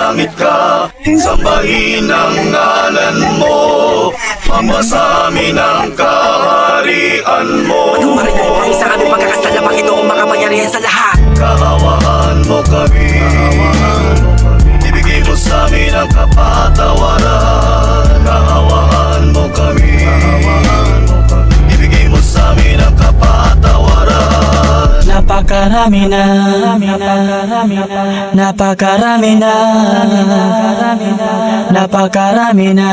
langit ka, sambahin ang ngalan mo, mapasa amin ang kaharian mo. Patumarin mo kami sa aming pagkakasala, Panginoong makapangyarihan sa lahat. Kaawaan mo kami, ibigay mo sa amin ang kapatawaran. Kaawaan mo kami, ibigay mo sa amin ang kapatawaran. Napakarami na, napakarami na, napakarami na,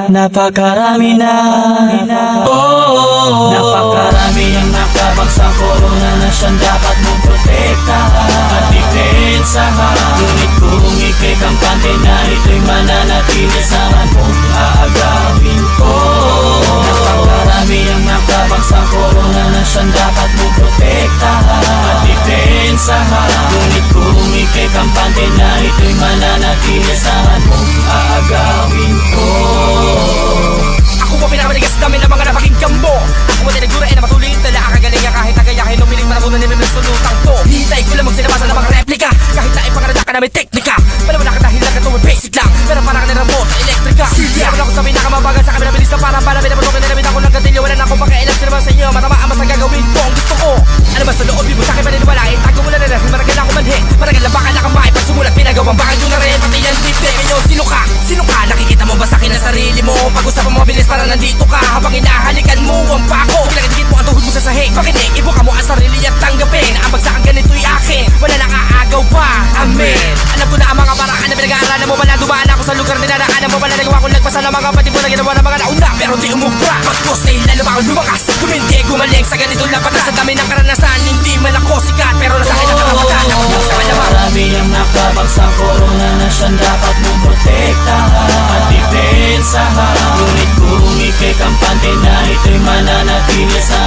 napakarami na. Oh, napakarami ang nakabang sa corona na siyang dapat mong protektahan at depensahan. Ngunit kung ika'y kampante na ito'y mananatili, saan mong aagawin ko? Napakarami ang nakabang sa corona na siyang dapat mong protektahan at depensahan. Ngunit kung ika'y kampante na ito'y mananatili, saan mong aagawin ko? Ako po pinakamanigas namin ng mga napakinggan mo. Ako mo tinagura na matuloy tala ang kagalingan kahit nagayahin umiling maragunan ni Mimil sunutang to. Hintay ko lamang sinabasa ng mga replika kahit na ipangarada ka namin teknika. Palaman ka dahil lang ito basic lang, pero parang kaniramo sa elektrika. Kaya wala ko sabihin na kamabagal sa kami na bilis na parang palamin na patukin na namin ako ng gatilyo. Wala na akong pakialam sila sa inyo, matamaan mas nagagawin ko ang gusto ko. Ano ba sa loob, di mo sa akin paniniwalain. Tago mo na dahil maragal na ako manhi. Maragal na baka nakamay pag sumulat pinagawang baka yun na rin. Pati yan bibig kayo, sino ka? Sino ka? Nakikita mo ba sa akin ang sarili mo? Pag-usapan mo mabilis para nandito ka habang inahalikan mo ang pako. Pinagdikit mo ang tuhod mo sa sahig. Pakinig, ibuka mo ang sarili at tanggapin ang bagsakan ganito'y akin. Wala nang aagaw pa, amen. Alam ko na ang mga paraan na pinag-aaralan mo. Wala dumaan ako sa lugar dinaraanan mo. Wala nagawa ko nagpasa ng mga pati mo na ginawa ng mga nauna, pero di umubra. Pagkosay, lalo ba ako lumakas? Kumindi, gumaling sa ganito lapatas. Sa dami ng karanasan, hindi man ako sikat, pero nasa akin ang kamamatan. Marami ang nakabang sa corona na siyang dapat mong protektahan at depensahan. Ngunit kung ika'y kampante na ito'y mananatili, sa